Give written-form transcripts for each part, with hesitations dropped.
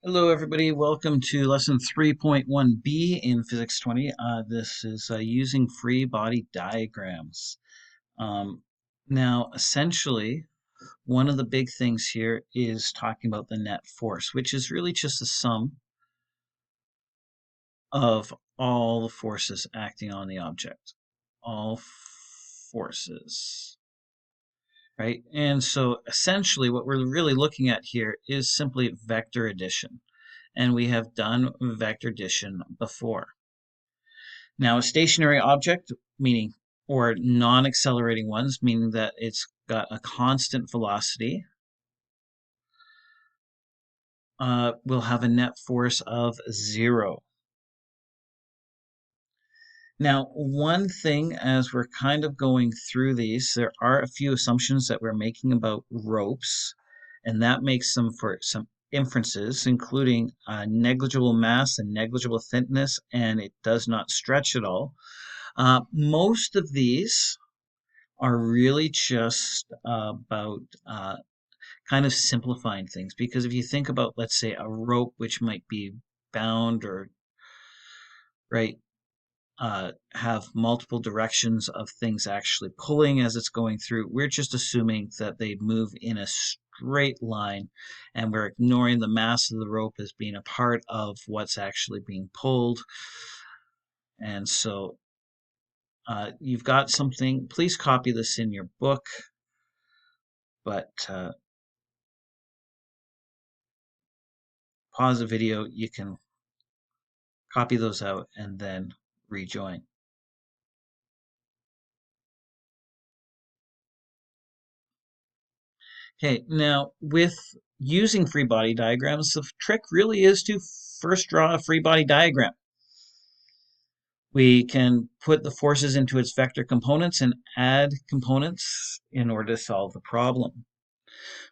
Hello, everybody. Welcome to lesson 3.1b in Physics 20. This is using free body diagrams. Um, Now, essentially, one of the big things here is talking about the net force, which is really just the sum of all the forces acting on the object. All forces, right? And so essentially what we're really looking at here is simply vector addition. And we have done vector addition before. Now, a stationary object, meaning, or non-accelerating ones, meaning that it's got a constant velocity, will have a net force of 0. Now, one thing as we're kind of going through these, there are a few assumptions that we're making about ropes, and that makes them for some inferences, including negligible mass and negligible thickness, and it does not stretch at all. Most of these are really just about kind of simplifying things, because if you think about, let's say, a rope which might be bound or right have multiple directions of things actually pulling as it's going through, we're just assuming that they move in a straight line, and we're ignoring the mass of the rope as being a part of what's actually being pulled. And so you've got something. Please copy this in your book, but pause the video, you can copy those out and then rejoin. Okay, now with using free body diagrams, the trick really is to first draw a free body diagram. We can put the forces into its vector components and add components in order to solve the problem.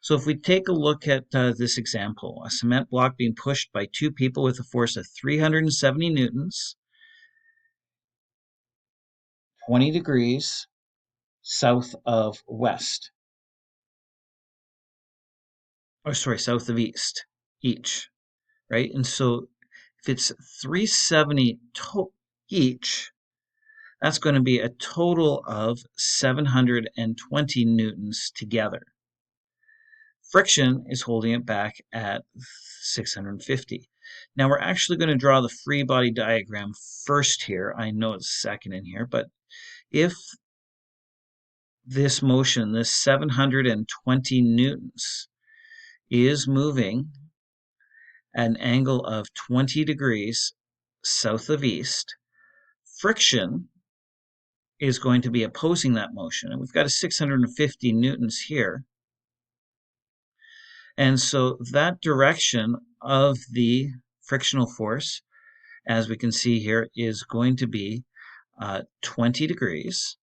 So if we take a look at this example, a cement block being pushed by two people with a force of 370 newtons, 20 degrees south of west. Or sorry, south of east each, right? And so if it's 370 each, that's going to be a total of 720 newtons together. Friction is holding it back at 650. Now we're actually going to draw the free body diagram first here. I know it's second in here, but if this motion, this 720 newtons, is moving at an angle of 20 degrees south of east, friction is going to be opposing that motion. And we've got a 650 newtons here. And so that direction of the frictional force, as we can see here, is going to be 20 degrees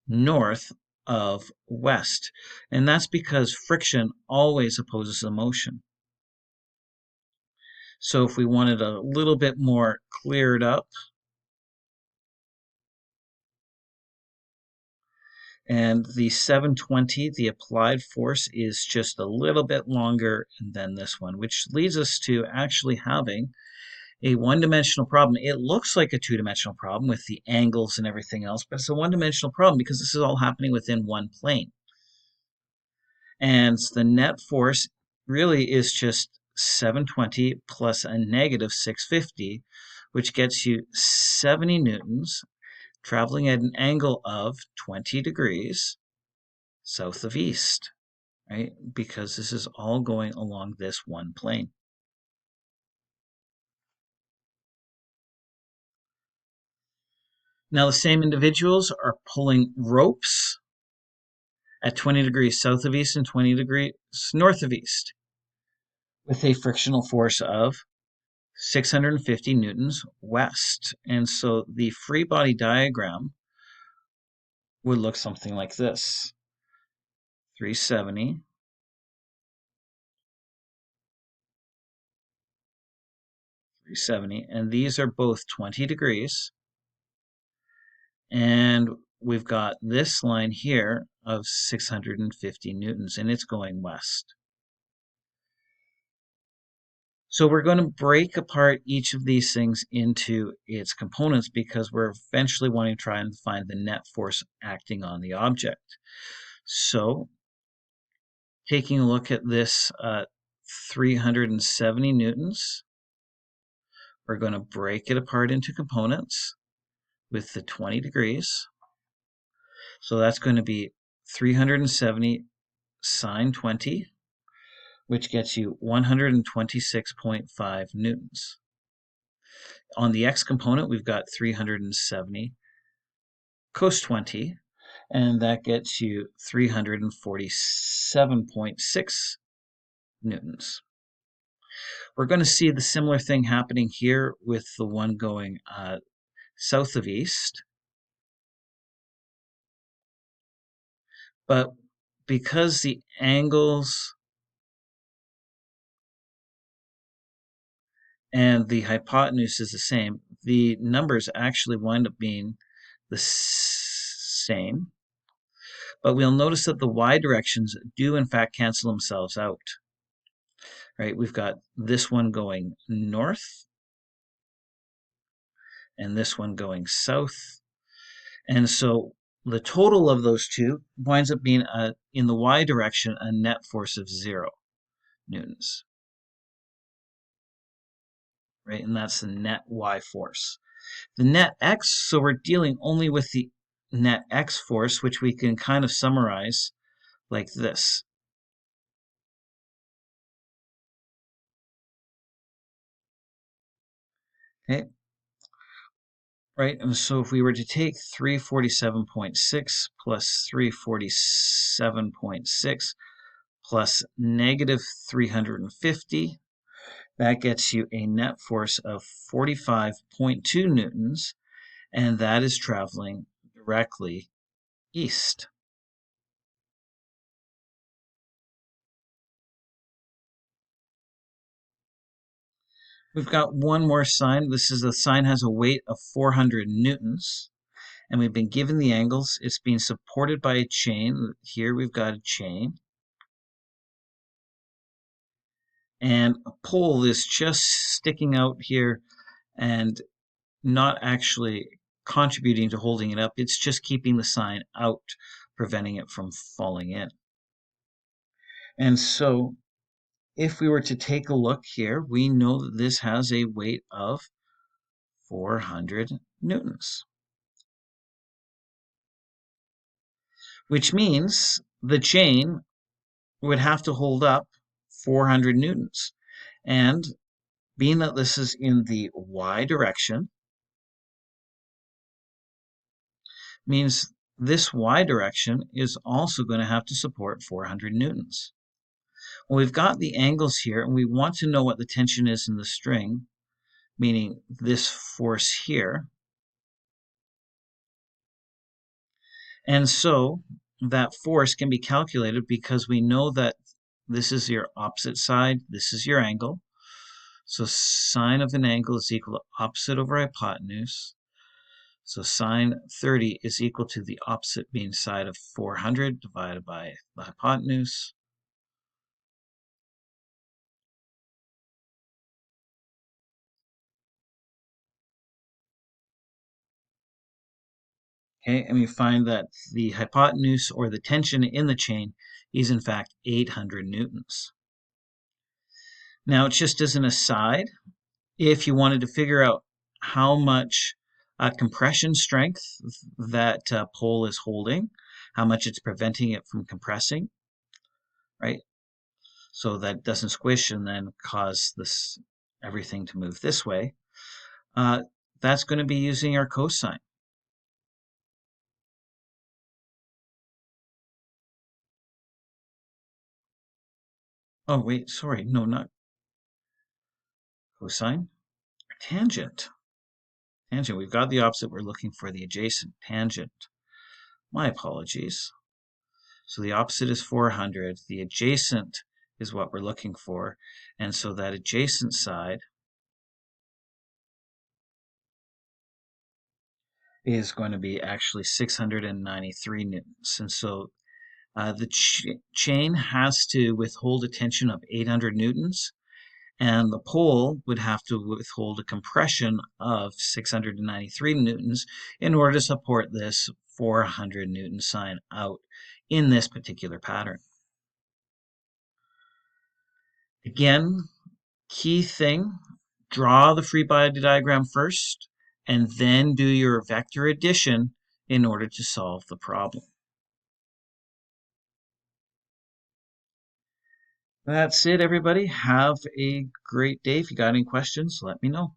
north of west. And that's because friction always opposes the motion. So if we wanted a little bit more cleared up, and the 720, the applied force, is just a little bit longer than this one, which leads us to actually having a one-dimensional problem. It looks like a two-dimensional problem with the angles and everything else, but it's a one-dimensional problem because this is all happening within one plane. And the net force really is just 720 plus a negative 650, which gets you 70 newtons traveling at an angle of 20 degrees south of east, right? Because this is all going along this one plane. Now the same individuals are pulling ropes at 20 degrees south of east and 20 degrees north of east with a frictional force of 650 newtons west. And so the free body diagram would look something like this. 370, 370, and these are both 20 degrees. And we've got this line here of 650 newtons, and it's going west. So we're going to break apart each of these things into its components because we're eventually wanting to try and find the net force acting on the object. So taking a look at this 370 newtons, we're going to break it apart into components with the 20 degrees. So that's going to be 370 sine 20, which gets you 126.5 newtons. On the x component, we've got 370 cos 20, and that gets you 347.6 newtons. We're going to see the similar thing happening here with the one going south of east. But because the angles and the hypotenuse is the same, the numbers actually wind up being the same. But we'll notice that the y directions do in fact cancel themselves out. Right? We've got this one going north and this one going south. And so the total of those two winds up being, in the y direction, a net force of 0 newtons. Right? And that's the net y force. The net x, so we're dealing only with the net x force, which we can kind of summarize like this. Okay? Right? And so if we were to take 347.6 plus 347.6 plus negative 350, that gets you a net force of 45.2 newtons, and that is traveling directly east. We've got one more sign. This is the sign has a weight of 400 newtons, and we've been given the angles. It's being supported by a chain. Here we've got a chain. And a pole is just sticking out here and not actually contributing to holding it up. It's just keeping the sign out, preventing it from falling in. And so if we were to take a look here, we know that this has a weight of 400 newtons, which means the chain would have to hold up 400 newtons. And being that this is in the y direction, means this y direction is also going to have to support 400 newtons. Well, we've got the angles here, and we want to know what the tension is in the string, meaning this force here. And so that force can be calculated because we know that this is your opposite side, this is your angle. So sine of an angle is equal to opposite over hypotenuse. So sine 30 is equal to the opposite being side of 400 divided by the hypotenuse. Okay, and we find that the hypotenuse, or the tension in the chain, is in fact 800 newtons. Now, just as an aside, if you wanted to figure out how much compression strength that pole is holding, how much it's preventing it from compressing, right? So that it doesn't squish and then cause this everything to move this way. That's going to be using our cosine. Oh, wait, sorry. No, not cosine. Tangent. Tangent. We've got the opposite. We're looking for the adjacent. Tangent. My apologies. So the opposite is 400. The adjacent is what we're looking for. And so that adjacent side is going to be actually 693 newtons. And so the chain has to withhold a tension of 800 newtons. and the pole would have to withhold a compression of 693 newtons in order to support this 400 newton sine out in this particular pattern. Again, key thing, draw the free body diagram first and then do your vector addition in order to solve the problem. That's it, everybody. Have a great day. If you got any questions, let me know.